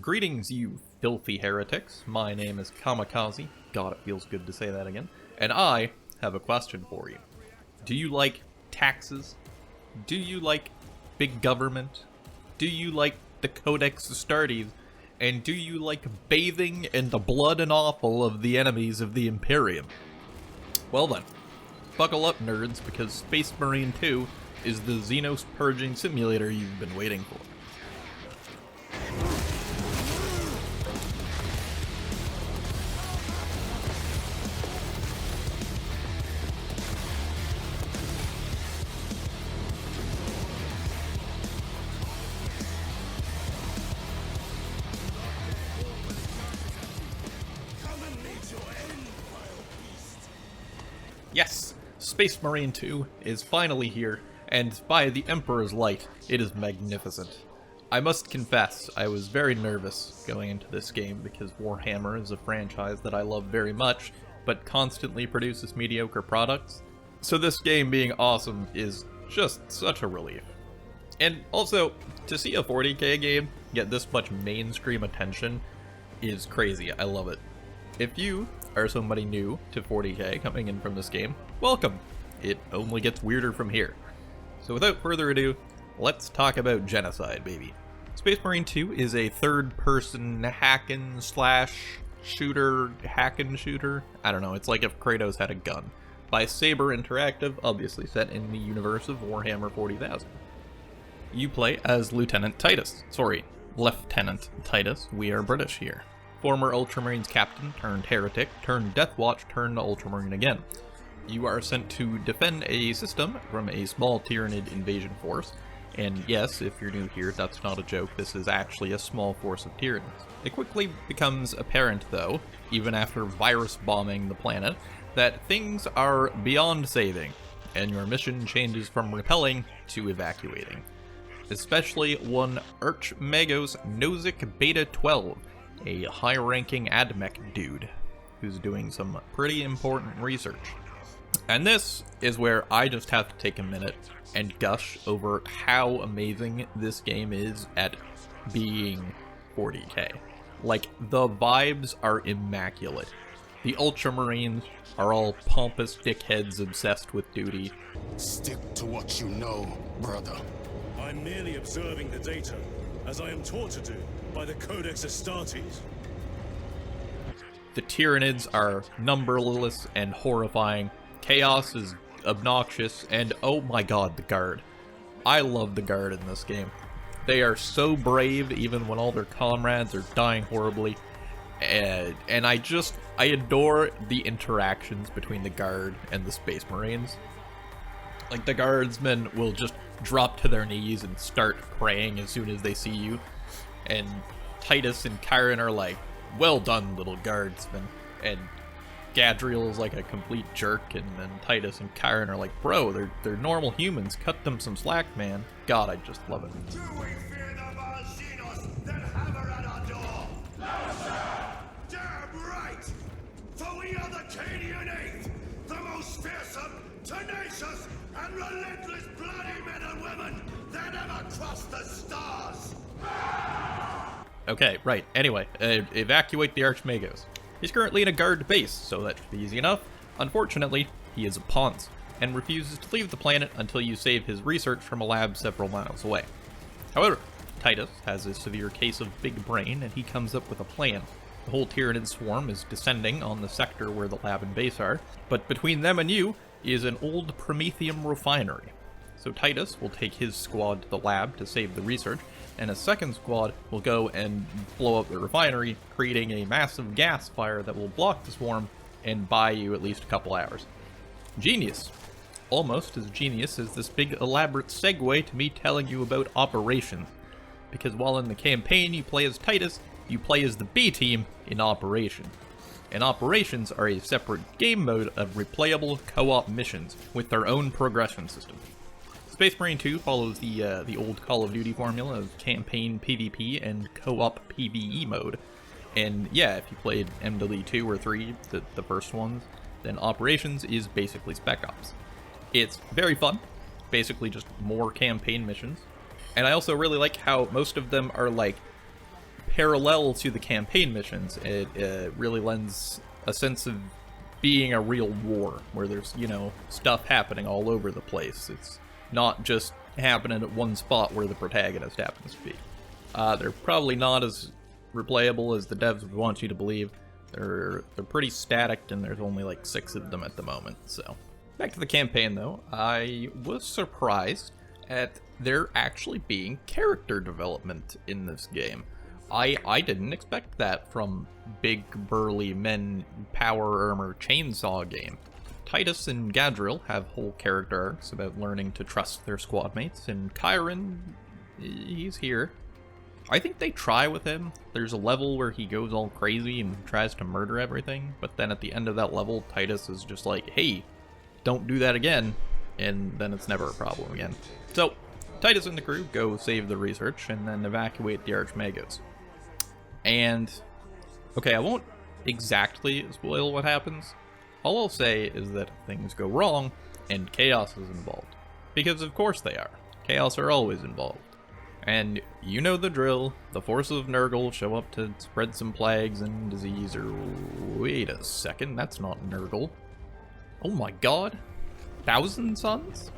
Greetings, you filthy heretics. My name is Kamikaze. God, it feels good to say that again. And I have a question for you. Do you like taxes? Do you like big government? Do you like the Codex Astartes? And do you like bathing in the blood and offal of the enemies of the Imperium? Well then, buckle up, nerds, because Space Marine 2 is the Xenos Purging simulator you've been waiting for. Yes, Space Marine 2 is finally here, and by the Emperor's light, it is magnificent. I must confess, I was very nervous going into this game because Warhammer is a franchise that I love very much, but constantly produces mediocre products. So this game being awesome is just such a relief. And also, to see a 40k game get this much mainstream attention is crazy. I love it. If you are somebody new to 40k coming in from this game, welcome! It only gets weirder from here. So without further ado, let's talk about genocide, baby. Space Marine 2 is a third-person hack-and-slash-shooter, hack-and-shooter? I don't know, it's like if Kratos had a gun. By Saber Interactive, obviously set in the universe of Warhammer 40,000. You play as Lieutenant Titus. Sorry, Lieutenant Titus. We are British here. Former Ultramarines captain, turned heretic, turned Deathwatch, turned Ultramarine again. You are sent to defend a system from a small Tyranid invasion force, and yes, if you're new here, that's not a joke, this is actually a small force of Tyranids. It quickly becomes apparent, though, even after virus bombing the planet, that things are beyond saving, and your mission changes from repelling to evacuating. Especially one Archmagos Nozick Beta 12, a high-ranking AdMech dude who's doing some pretty important research. And this is where I just have to take a minute and gush over how amazing this game is at being 40k. Like, the vibes are immaculate. The Ultramarines are all pompous dickheads obsessed with duty. Stick to what you know, brother. I'm merely observing the data, as I am taught to do by the Codex Astartes. The Tyranids are numberless and horrifying. Chaos is obnoxious, and oh my god, the Guard. I love the Guard in this game. They are so brave even when all their comrades are dying horribly. And I adore the interactions between the Guard and the Space Marines. Like, the Guardsmen will just drop to their knees and start praying as soon as they see you. And Titus and Chiron are like, well done, little Guardsmen. And Gadriel is like a complete jerk, and then Titus and Chiron are like, bro, they're normal humans, cut them some slack, man. God, I just love it. Do we fear the Xenos that hammer at our door? No, sir! Damn right! For we are the Cadian Eighth, the most fearsome, tenacious, and relentless bloody men and women that ever crossed the stars! Okay, right, anyway, evacuate the Archmagos. He's currently in a guard base, so that should be easy enough. Unfortunately, he is a Ponce, and refuses to leave the planet until you save his research from a lab several miles away. However, Titus has a severe case of big brain, and he comes up with a plan. The whole Tyranid swarm is descending on the sector where the lab and base are, but between them and you is an old Promethium refinery. So Titus will take his squad to the lab to save the research, and a second squad will go and blow up the refinery, creating a massive gas fire that will block the swarm and buy you at least a couple hours. Genius. Almost as genius as this big elaborate segue to me telling you about operations. Because while in the campaign you play as Titus, you play as the B team in Operations. And Operations are a separate game mode of replayable co-op missions with their own progression system. Space Marine 2 follows the old Call of Duty formula of campaign PvP and co-op PvE mode. And yeah, if you played MW2 or 3, the first ones, then Operations is basically Spec Ops. It's very fun, basically just more campaign missions. And I also really like how most of them are like parallel to the campaign missions, it really lends a sense of being a real war, where there's, you know, stuff happening all over the place. It's not just happening at one spot where the protagonist happens to be. They're probably not as replayable as the devs would want you to believe. They're pretty static, and there's only like 6 of them at the moment. So, back to the campaign though, I was surprised at there actually being character development in this game. I didn't expect that from big burly men power armor chainsaw game. Titus and Gadriel have whole character arcs about learning to trust their squad mates, and Chiron, he's here. I think they try with him. There's a level where he goes all crazy and tries to murder everything, but then at the end of that level, Titus is just like, hey, don't do that again, and then it's never a problem again. So, Titus and the crew go save the research and then evacuate the Archmagos. And, okay, I won't exactly spoil what happens. All I'll say is that things go wrong, and chaos is involved. Because of course they are. Chaos are always involved. And you know the drill. The forces of Nurgle show up to spread some plagues and disease, or wait a second, that's not Nurgle. Oh my god. Thousand Suns?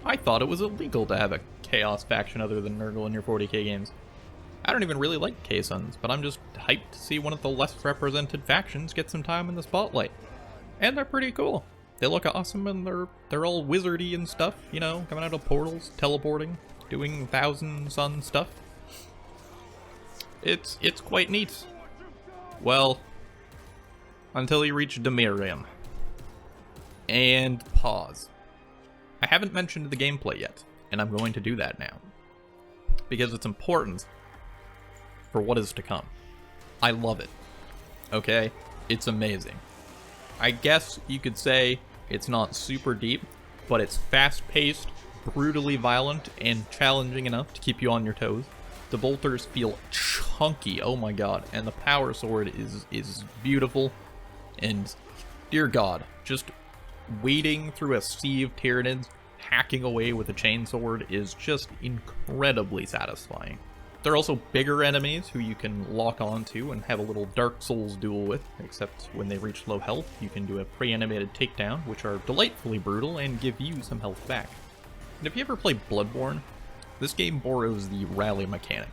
I thought it was illegal to have a chaos faction other than Nurgle in your 40k games. I don't even really like K-Suns, but I'm just hyped to see one of the less represented factions get some time in the spotlight. And they're pretty cool. They look awesome, and they're all wizardy and stuff, you know, coming out of portals, teleporting, doing Thousand Sun stuff. It's quite neat. Well, until you reach Demirium. And pause. I haven't mentioned the gameplay yet, and I'm going to do that now. Because it's important for what is to come. I love it. Okay? It's amazing. I guess you could say it's not super deep, but it's fast-paced, brutally violent, and challenging enough to keep you on your toes. The bolters feel chunky, oh my god, and the power sword is beautiful, and dear god, just wading through a sea of Tyranids, hacking away with a chainsword is just incredibly satisfying. There are also bigger enemies who you can lock onto and have a little Dark Souls duel with, except when they reach low health, you can do a pre-animated takedown, which are delightfully brutal and give you some health back. And if you ever play Bloodborne, this game borrows the rally mechanic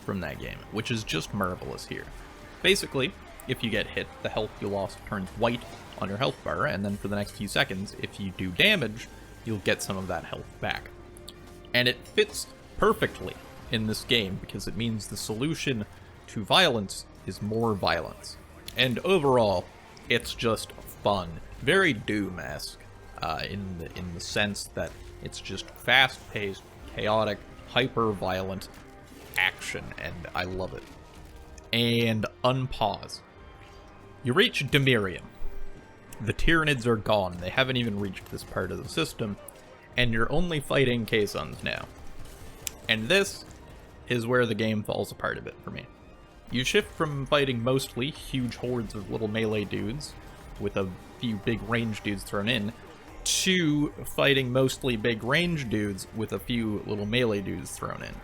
from that game, which is just marvelous here. Basically, if you get hit, the health you lost turns white on your health bar, and then for the next few seconds, if you do damage, you'll get some of that health back. And it fits perfectly in this game, because it means the solution to violence is more violence. And overall, it's just fun. Very Doom-esque, in the sense that it's just fast-paced, chaotic, hyper-violent action, and I love it. And unpause. You reach Demirium. The Tyranids are gone. They haven't even reached this part of the system, and you're only fighting K-Suns now. And this is where the game falls apart a bit for me. You shift from fighting mostly huge hordes of little melee dudes, with a few big range dudes thrown in, to fighting mostly big range dudes with a few little melee dudes thrown in.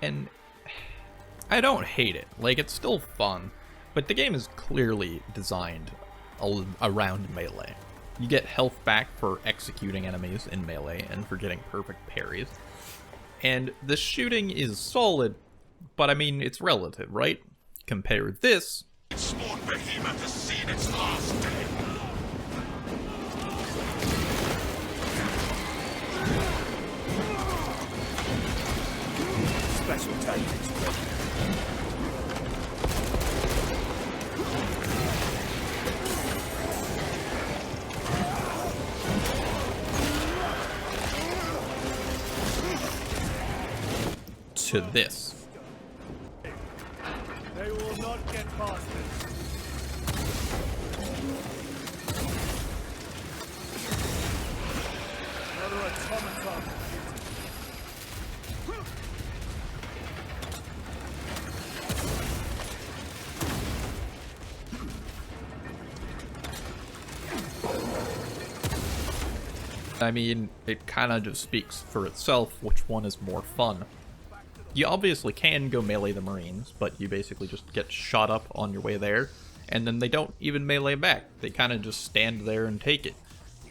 And I don't hate it. Like, it's still fun, but the game is clearly designed around melee. You get health back for executing enemies in melee and for getting perfect parries. And the shooting is solid, but I mean, it's relative, right? Compare this. Spawn behemoth has seen its last day. Special tactics. To this. They will not get past this. Another automaton. I mean, it kind of just speaks for itself which one is more fun. You obviously can go melee the Marines, but you basically just get shot up on your way there, and then they don't even melee back. They kind of just stand there and take it.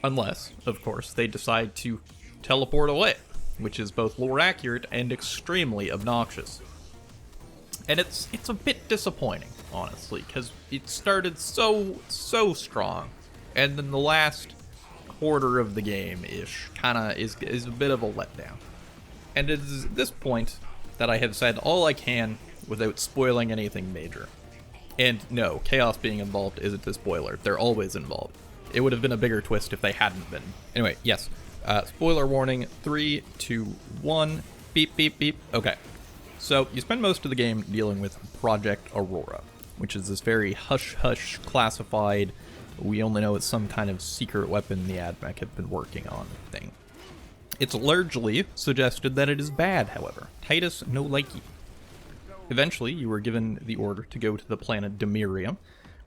Unless, of course, they decide to teleport away, which is both lore accurate and extremely obnoxious. And it's a bit disappointing, honestly, because it started so strong, and then the last quarter of the game-ish kinda is a bit of a letdown. And it is at this point that I have said all I can without spoiling anything major. And no, Chaos being involved isn't a spoiler. They're always involved. It would have been a bigger twist if they hadn't been. Anyway, yes. Spoiler warning, 3, 2, 1, beep, beep, beep. Okay. So, you spend most of the game dealing with Project Aurora, which is this very hush-hush classified, we only know it's some kind of secret weapon the AdMech have been working on thing. It's largely suggested that it is bad, however. Titus no likey. Eventually, you were given the order to go to the planet Demirium,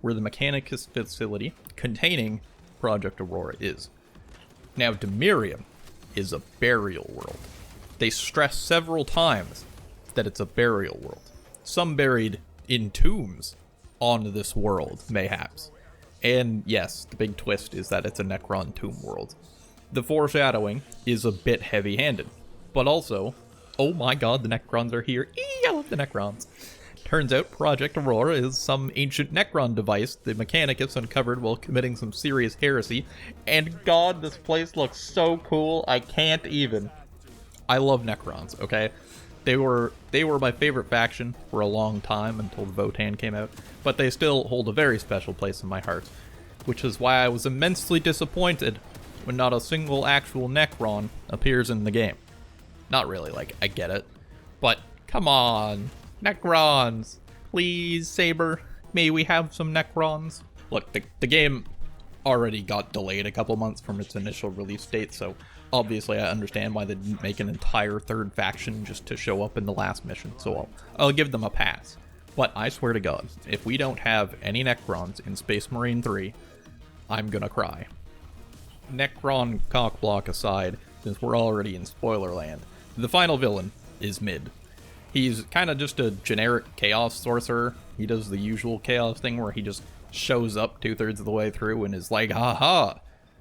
where the Mechanicus facility containing Project Aurora is. Now, Demirium is a burial world. They stress several times that it's a burial world. Some buried in tombs on this world, mayhaps. And yes, the big twist is that it's a Necron tomb world. The foreshadowing is a bit heavy-handed, but also, oh my god, the Necrons are here. I love the Necrons. Turns out Project Aurora is some ancient Necron device the Mechanicus uncovered while committing some serious heresy, and god, this place looks so cool, I can't even. I love Necrons, okay? They were my favorite faction for a long time until the Votann came out, but they still hold a very special place in my heart, which is why I was immensely disappointed when not a single actual Necron appears in the game. Not really, like, I get it, but come on, Necrons, please, Saber, may we have some Necrons? Look, the game already got delayed a couple months from its initial release date, so obviously I understand why they didn't make an entire third faction just to show up in the last mission, so I'll give them a pass. But I swear to god, if we don't have any Necrons in Space Marine 3, I'm gonna cry. Necron cockblock aside, since we're already in spoiler land, the final villain is mid. He's kind of just a generic chaos sorcerer. He does the usual chaos thing where he just shows up 2/3 of the way through and is like, haha,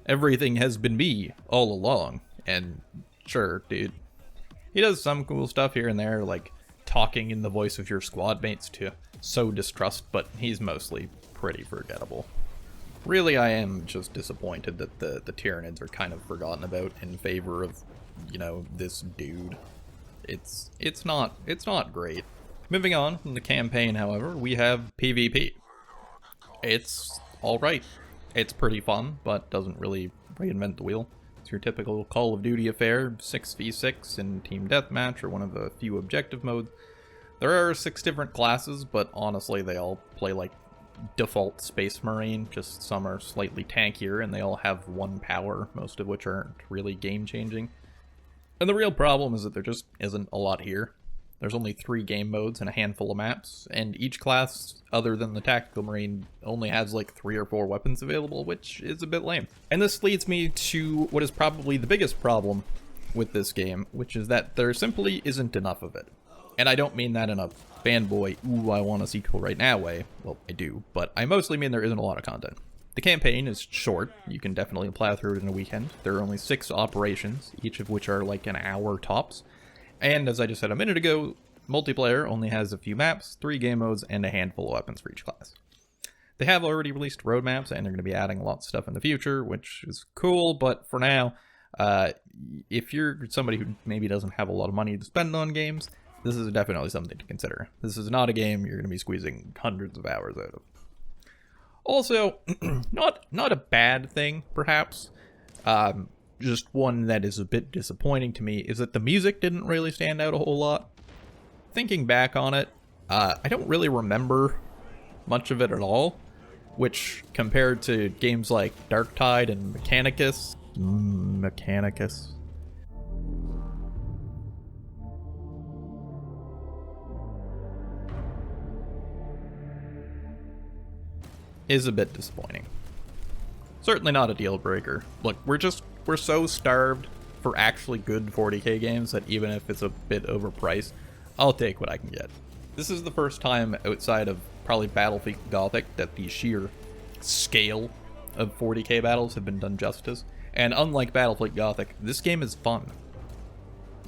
everything has been me all along. And sure, dude. He does some cool stuff here and there, like talking in the voice of your squad mates to sow distrust, but he's mostly pretty forgettable. Really, I am just disappointed that the Tyranids are kind of forgotten about in favor of, you know, this dude. It's not great. Moving on from the campaign, however, we have PvP. It's alright. It's pretty fun, but doesn't really reinvent the wheel. It's your typical Call of Duty affair, 6v6 in Team Deathmatch or one of the few objective modes. There are 6 different classes, but honestly they all play like default Space Marine, just some are slightly tankier and they all have 1 power, most of which aren't really game-changing. And the real problem is that there just isn't a lot here. There's only 3 game modes and a handful of maps, and each class, other than the Tactical Marine, only has like 3 or 4 weapons available, which is a bit lame. And this leads me to what is probably the biggest problem with this game, which is that there simply isn't enough of it. And I don't mean that in a fanboy, ooh, I want a sequel right now way. Well, I do, but I mostly mean there isn't a lot of content. The campaign is short. You can definitely plow through it in a weekend. There are only 6 operations, each of which are like an hour tops. And as I just said a minute ago, multiplayer only has a few maps, 3 game modes, and a handful of weapons for each class. They have already released roadmaps, and they're going to be adding a lot of stuff in the future, which is cool, but for now, if you're somebody who maybe doesn't have a lot of money to spend on games, this is definitely something to consider. This is not a game you're going to be squeezing hundreds of hours out of. Also, not a bad thing, perhaps. Just one that is a bit disappointing to me is that the music didn't really stand out a whole lot. Thinking back on it, I don't really remember much of it at all, which compared to games like Darktide and Mechanicus, is a bit disappointing. Certainly not a deal breaker. Look, we're so starved for actually good 40k games that even if it's a bit overpriced, I'll take what I can get. This is the first time outside of probably Battlefield Gothic that the sheer scale of 40k battles have been done justice. And unlike Battlefield Gothic, this game is fun.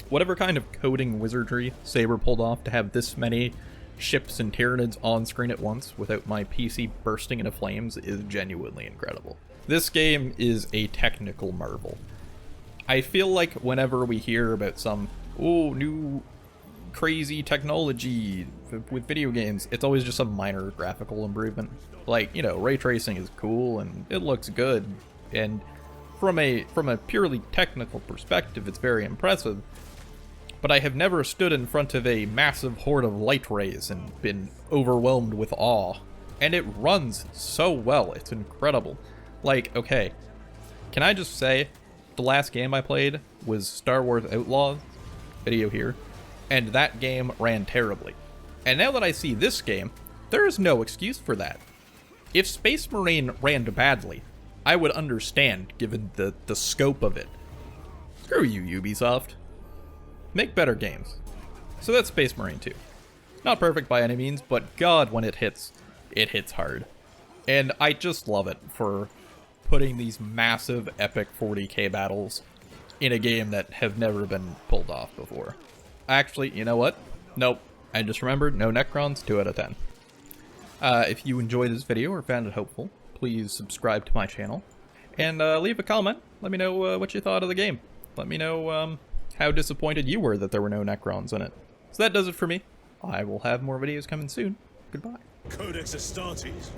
Whatever kind of coding wizardry Saber pulled off to have this many ships and Tyranids on screen at once without my PC bursting into flames is genuinely incredible. This game is a technical marvel. I feel like whenever we hear about some, new crazy technology with video games, it's always just a minor graphical improvement. Like, ray tracing is cool and it looks good, and from a purely technical perspective, it's very impressive. But I have never stood in front of a massive horde of light rays and been overwhelmed with awe. And it runs so well, it's incredible. Like, okay, can I just say, the last game I played was Star Wars Outlaws, video here, and that game ran terribly. And now that I see this game, there is no excuse for that. If Space Marine ran badly, I would understand, given the scope of it. Screw you, Ubisoft. Make better games. So that's Space Marine 2. Not perfect by any means, but God, when it hits hard. And I just love it for putting these massive, epic 40k battles in a game that have never been pulled off before. Actually, you know what? Nope. I just remembered, no Necrons, 2 out of 10. If you enjoyed this video or found it helpful, please subscribe to my channel. And leave a comment. Let me know what you thought of the game. Let me know how disappointed you were that there were no Necrons in it. So that does it for me. I will have more videos coming soon. Goodbye. Codex Astartes